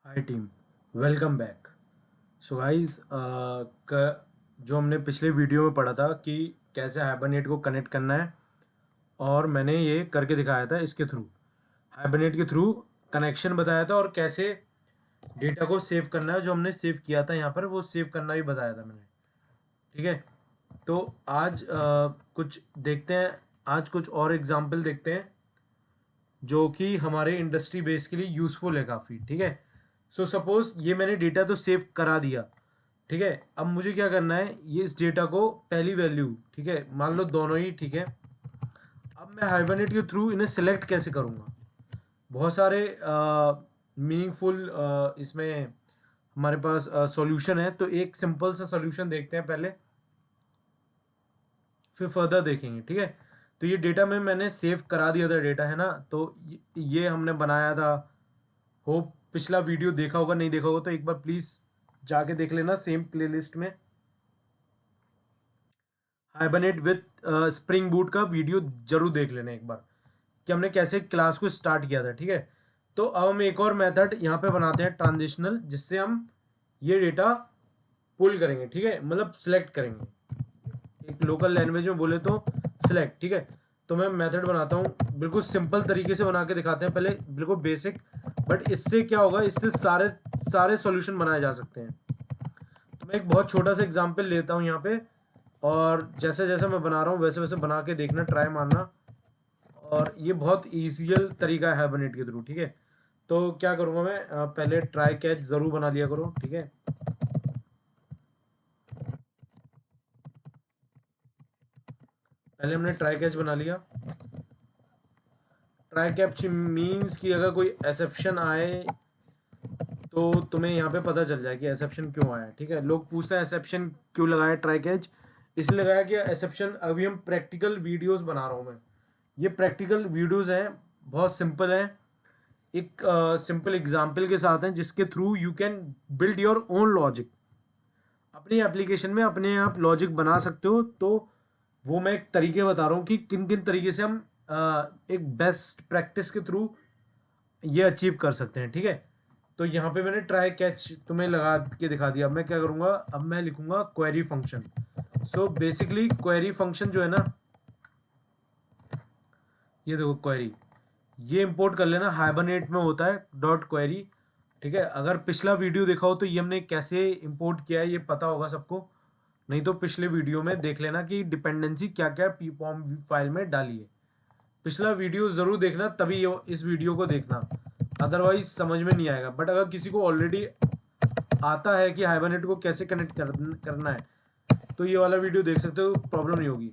हाय team, welcome back. So guys, जो हमने पिछले वीडियो में पढ़ा था कि कैसे हाइबरनेट को कनेक्ट करना है, और मैंने ये करके दिखाया था इसके थ्रू, हाइबरनेट के थ्रू कनेक्शन बताया था, और कैसे डेटा को सेव करना है। जो हमने सेव किया था यहाँ पर, वो सेव करना भी बताया था मैंने। ठीक है, तो आज कुछ देखते हैं। आज कुछ और एग्जाम्पल देखते हैं जो कि हमारे इंडस्ट्री बेस के लिए यूज़फुल है काफ़ी। ठीक है, सो सपोज ये मैंने डेटा तो सेव करा दिया। ठीक है, अब मुझे क्या करना है, ये इस डेटा को पहली वैल्यू, ठीक है, मान लो दोनों ही, ठीक है। अब मैं हाइबरनेट के थ्रू इन्हें सिलेक्ट कैसे करूँगा। बहुत सारे मीनिंगफुल इसमें हमारे पास सॉल्यूशन है। तो एक सिंपल सा सॉल्यूशन देखते हैं पहले, फिर फर्दर देखेंगे। ठीक है, तो ये डेटा में मैंने सेव करा दिया था डेटा, है ना। तो ये हमने बनाया था। होप पिछला वीडियो देखा होगा, नहीं देखा होगा तो एक बार प्लीज जाके देख लेना सेम प्लेलिस्ट में। हाइबरनेट विद स्प्रिंग बूट का वीडियो जरूर देख लेना एक बार, कि हमने कैसे क्लास को स्टार्ट किया था। ठीक है, तो अब हम एक और मेथड यहाँ पे बनाते हैं, ट्रांजिशनल, जिससे हम ये डेटा पुल करेंगे। ठीक है, मतलब सिलेक्ट करेंगे, एक लोकल लैंग्वेज में बोले तो सिलेक्ट। ठीक है, तो मैं मेथड बनाता हूँ, बिल्कुल सिंपल तरीके से बना के दिखाते हैं पहले, बिल्कुल बेसिक। बट इससे क्या होगा, इससे सारे सारे सॉल्यूशन बनाए जा सकते हैं। तो मैं एक बहुत छोटा सा एग्जांपल लेता हूँ यहाँ पे, और जैसे जैसे मैं बना रहा हूँ वैसे वैसे बना के देखना, ट्राई मारना। और ये बहुत ईजियल तरीका है हाइबरनेट के थ्रू। ठीक है, तो क्या करूँगा मैं, पहले ट्राई कैच ज़रूर बना लिया करो। ठीक है, पहले हमने ट्राई कैच बना लिया। ट्राई कैच मीन्स कि अगर कोई एक्सेप्शन आए तो तुम्हें यहाँ पे पता चल जाए कि एक्सेप्शन क्यों आया। ठीक है, लोग पूछते हैं एक्सेप्शन क्यों लगाया ट्राई कैच, इसलिए लगाया कि एक्सेप्शन, अभी हम प्रैक्टिकल वीडियोस बना रहा हूँ मैं। ये प्रैक्टिकल वीडियोस हैं, बहुत सिंपल हैं, एक सिंपल एग्जांपल के साथ हैं, जिसके through you can build your own logic. अपनी एप्लीकेशन में अपने आप लॉजिक बना सकते हो। तो वो मैं एक तरीके बता रहा हूँ कि किन किन तरीके से हम एक बेस्ट प्रैक्टिस के थ्रू ये अचीव कर सकते हैं। ठीक है, तो यहाँ पे मैंने ट्राई कैच तुम्हें लगा के दिखा दिया। अब मैं क्या करूँगा, अब मैं लिखूंगा query function. So basically query function जो है ना, ये देखो क्वेरी, ये इंपोर्ट कर लेना, हाइबरनेट में होता है डॉट क्वेरी। ठीक है, अगर पिछला वीडियो देखा हो तो ये हमने कैसे इंपोर्ट किया है ये पता होगा सबको, नहीं तो पिछले वीडियो में देख लेना कि डिपेंडेंसी क्या क्या पीपॉम फाइल में डाली है। पिछला वीडियो ज़रूर देखना, तभी इस वीडियो को देखना, अदरवाइज समझ में नहीं आएगा। बट अगर किसी को ऑलरेडी आता है कि हाइबरनेट को कैसे कनेक्ट करना है, तो ये वाला वीडियो देख सकते हो, प्रॉब्लम नहीं होगी।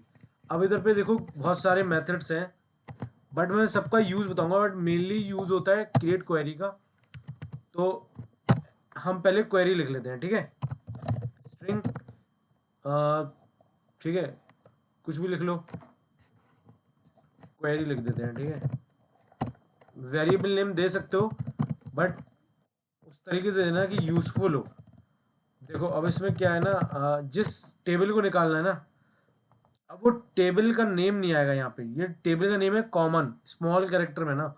अब इधर पे देखो बहुत सारे मेथड्स हैं, बट मैं सबका यूज़ बताऊंगा। बट मेनली यूज़ होता है क्रिएट क्वेरी का। तो हम पहले क्वेरी लिख लेते हैं। ठीक है, स्ट्रिंग, ठीक है, कुछ भी लिख लो, क्वेरी लिख देते हैं। ठीक है, वेरिएबल नेम दे सकते हो, बट उस तरीके से देना कि यूज़फुल हो। देखो अब इसमें क्या है ना, जिस टेबल को निकालना है ना, अब वो टेबल का नेम नहीं आएगा यहाँ पे। ये टेबल का नेम है कॉमन स्मॉल कैरेक्टर में ना,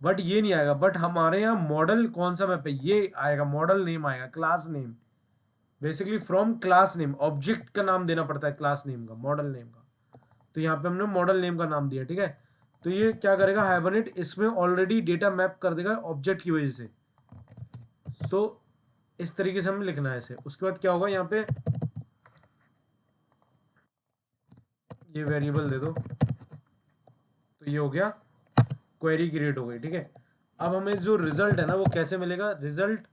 बट ये नहीं आएगा। बट हमारे यहाँ मॉडल कौन सा मैप है, ये आएगा, मॉडल नेम आएगा, class name. Basically from class name, object का नाम देना पड़ता है क्लास नेम का, मॉडल नेम का। तो यहाँ पे हमने मॉडल नेम का नाम दिया। ठीक है, तो ये क्या करेगा हाइबरनेट, इसमें ऑलरेडी डेटा मैप कर देगा ऑब्जेक्ट की वजह से। तो इस तरीके से हमें लिखना है इसे। उसके बाद क्या होगा, यहाँ पे ये वेरिएबल दे दो, तो ये हो गया, क्वेरी क्रिएट हो गई। ठीक है, अब हमें जो रिजल्ट है ना वो कैसे मिलेगा, रिजल्ट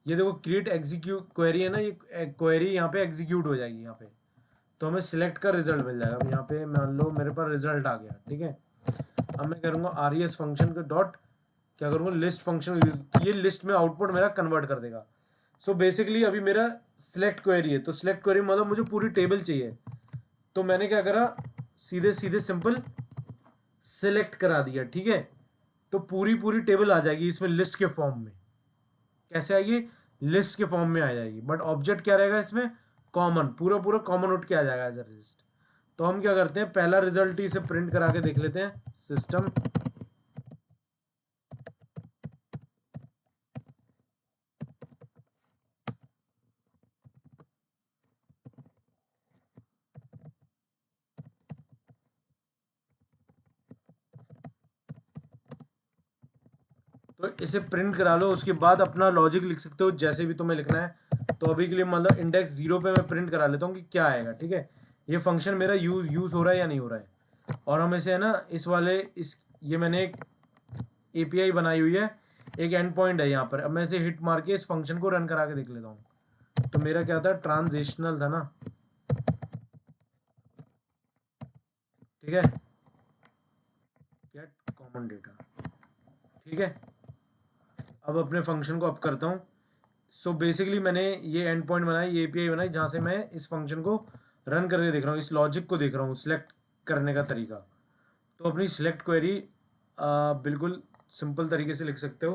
ये देखो, क्रिएट एग्जीक्यूट क्वेरी है ना, ये क्वेरी यहाँ पे एग्जीक्यूट हो जाएगी यहाँ पे। तो हमें सिलेक्ट का रिजल्ट मिल जाएगा। अब यहाँ पे मान लो मेरे पास रिजल्ट आ गया। ठीक है, अब मैं करूँगा आर ई एस फंक्शन का डॉट, क्या करूँगा, लिस्ट फंक्शन, ये लिस्ट में आउटपुट मेरा कन्वर्ट कर देगा। सो बेसिकली अभी मेरा सिलेक्ट क्वेरी है, तो सिलेक्ट क्वेरी मतलब मुझे पूरी टेबल चाहिए। तो मैंने क्या करा, सीधे सीधे सिंपल सिलेक्ट करा दिया। ठीक है, तो पूरी पूरी टेबल आ जाएगी इसमें लिस्ट के फॉर्म में। कैसे आएगी, लिस्ट के फॉर्म में आ जाएगी। बट ऑब्जेक्ट क्या रहेगा इसमें, कॉमन, पूरा पूरा कॉमन उठ के आ जाएगा एज अ लिस्ट। तो हम क्या करते हैं, पहला रिजल्ट ही इसे प्रिंट करा के देख लेते हैं, सिस्टम तो इसे प्रिंट करा लो, उसके बाद अपना लॉजिक लिख सकते हो जैसे भी तुम्हें लिखना है। तो अभी के लिए मतलब इंडेक्स 0 पे मैं प्रिंट करा लेता हूँ कि क्या आएगा, ठीक है। ये फंक्शन मेरा यूज हो रहा है या नहीं हो रहा है। और हम इसे है ना इस वाले ये मैंने एक एपीआई बनाई हुई है, एक एंड पॉइंट है यहाँ पर। अब मैं इसे हिट मार के इस फंक्शन को रन करा के देख लेता हूँ। तो मेरा क्या था, ट्रांजिशनल था ना, ठीक है, गेट कॉमन डेटा, ठीक है। अब अपने फंक्शन को अप करता हूँ। सो बेसिकली मैंने ये एंड पॉइंट बनाई, ये एपीआई बनाई, जहाँ से मैं इस फंक्शन को रन करके देख रहा हूँ, इस लॉजिक को देख रहा हूँ, सिलेक्ट करने का तरीका। तो अपनी सिलेक्ट क्वेरी बिल्कुल सिंपल तरीके से लिख सकते हो।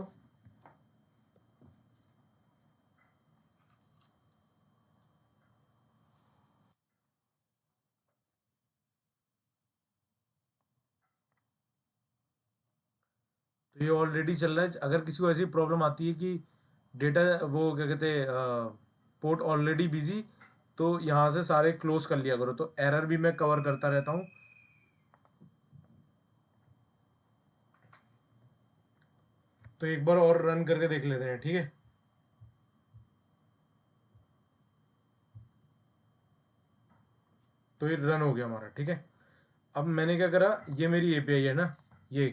तो ये ऑलरेडी चल रहा है। अगर किसी को ऐसी प्रॉब्लम आती है कि डेटा वो क्या कहते हैं पोर्ट ऑलरेडी बिजी, तो यहाँ से सारे क्लोज कर लिया करो। तो एरर भी मैं कवर करता रहता हूँ। तो एक बार और रन करके देख लेते हैं, ठीक है। तो ये रन हो गया हमारा, ठीक है। अब मैंने क्या करा, ये मेरी एपीआई है ना, ये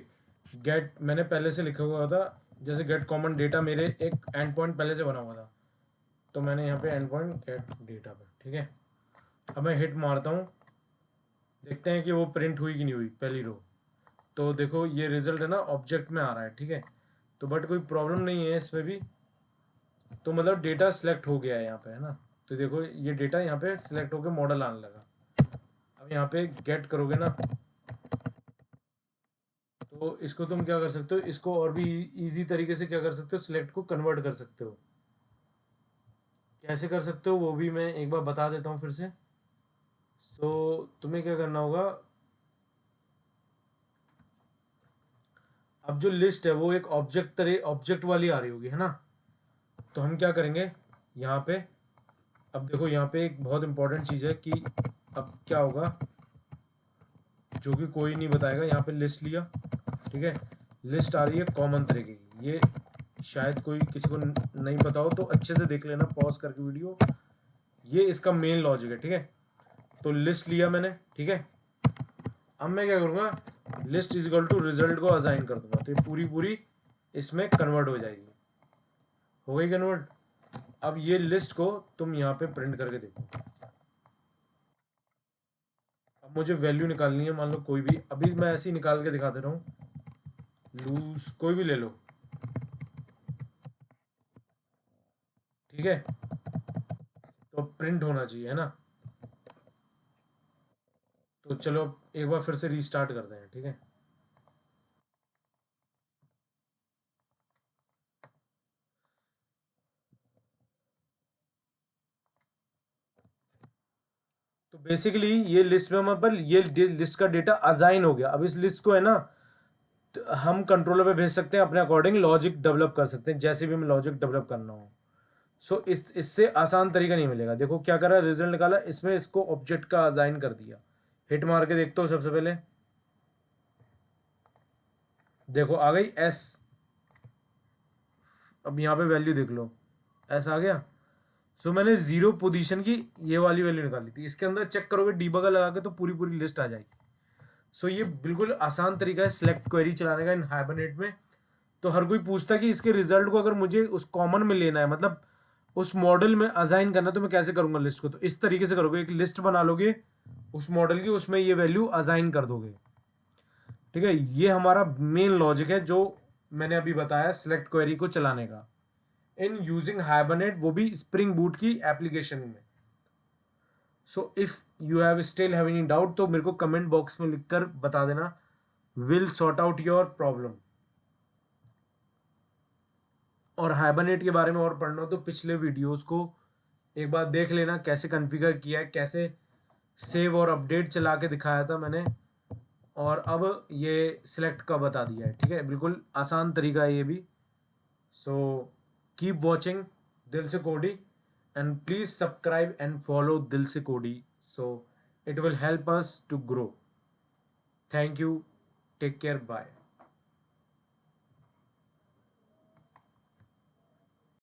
गेट मैंने पहले से लिखा हुआ था, जैसे गेट कॉमन डेटा मेरे एक एंड पॉइंट पहले से बना हुआ था। तो मैंने यहाँ पे एंड पॉइंट गेट डेटा पे, ठीक है। अब मैं हिट मारता हूँ, देखते हैं कि वो प्रिंट हुई कि नहीं हुई पहली रो। तो देखो ये रिजल्ट है ना ऑब्जेक्ट में आ रहा है, ठीक है। तो बट कोई प्रॉब्लम नहीं है इसमें भी। तो मतलब डेटा सिलेक्ट हो गया है यहाँ पे, है ना। तो देखो ये डेटा यहाँ पे सिलेक्ट होकर मॉडल आने लगा। अब यहाँ पे गेट करोगे ना, तो इसको तुम क्या कर सकते हो, इसको और भी इजी तरीके से क्या कर सकते हो, सिलेक्ट को कन्वर्ट कर सकते हो। कैसे कर सकते हो वो भी मैं एक बार बता देता हूँ फिर से। तो तुम्हें क्या करना होगा, अब जो लिस्ट है वो एक ऑब्जेक्ट वाली आ रही होगी, है ना। तो हम क्या करेंगे यहाँ पे, अब देखो यहाँ पे एक बहुत इंपॉर्टेंट चीज़ है कि अब क्या होगा, जो कि कोई नहीं बताएगा। यहाँ पे लिस्ट लिया, ठीक है। लिस्ट आ रही है कॉमन तरीके की, ये शायद कोई किसी को नहीं पता हो तो अच्छे से देख लेना पॉज करके वीडियो। ये इसका मेन लॉजिक है, ठीक है। तो लिस्ट लिया मैंने, ठीक है। अब मैं क्या करूँगा, list is equal to result को असाइन कर दूंगा। तो ये पूरी पूरी इसमें कन्वर्ट हो जाएगी, हो गई कन्वर्ट। अब ये लिस्ट को तुम यहाँ पे प्रिंट करके देखो। अब मुझे वैल्यू निकालनी है, मान लो कोई भी, अभी मैं ऐसे ही निकाल के दिखा दे रहा हूँ। लूज कोई भी ले लो, ठीक है। तो प्रिंट होना चाहिए, है ना। तो चलो एक बार फिर से रीस्टार्ट करते हैं, ठीक है। तो बेसिकली ये लिस्ट में हमारे पर ये लिस्ट का डेटा असाइन हो गया। अब इस लिस्ट को है ना तो हम कंट्रोलर पे भेज सकते हैं, अपने अकॉर्डिंग लॉजिक डेवलप कर सकते हैं, जैसे भी हमें लॉजिक डेवलप करना हो। सो इससे आसान तरीका नहीं मिलेगा। देखो क्या करा, रिजल्ट निकाला, इसमें इसको ऑब्जेक्ट का असाइन कर दिया। हिट मार के देखते हो सबसे पहले, देखो आ गई एस। अब यहाँ पे वैल्यू देख लो, एस आ गया। सो मैंने जीरो पोजीशन की ये वाली वैल्यू निकाली थी। इसके अंदर चेक करोगे डीबगर लगा के तो पूरी पूरी लिस्ट आ जाएगी। सो ये बिल्कुल आसान तरीका है सिलेक्ट क्वेरी चलाने का इन हाइबरनेट में। तो हर कोई पूछता है कि इसके रिजल्ट को अगर मुझे उस कॉमन में लेना है, मतलब उस मॉडल में असाइन करना, तो मैं कैसे करूंगा लिस्ट को। तो इस तरीके से करोगे, एक लिस्ट बना लोगे उस मॉडल की, उसमें ये वैल्यू असाइन कर दोगे, ठीक है। ये हमारा मेन लॉजिक है जो मैंने अभी बताया सिलेक्ट क्वेरी को चलाने का इन यूजिंग हाइबरनेट, वो भी स्प्रिंग बूट की एप्लीकेशन में। So if you have still have any doubt तो मेरे को कमेंट बॉक्स में लिखकर बता देना, will sort out your problem. और हाइबरनेट के बारे में और पढ़ना हो तो पिछले वीडियोस को एक बार देख लेना, कैसे कॉन्फ़िगर किया है, कैसे सेव और अपडेट चला के दिखाया था मैंने। और अब ये सिलेक्ट का बता दिया है, ठीक है। बिल्कुल आसान तरीका है ये भी। So keep watching Dil Se कोडी and please subscribe and follow Dil Se कोडी, so it will help us to grow. Thank you, take care, bye.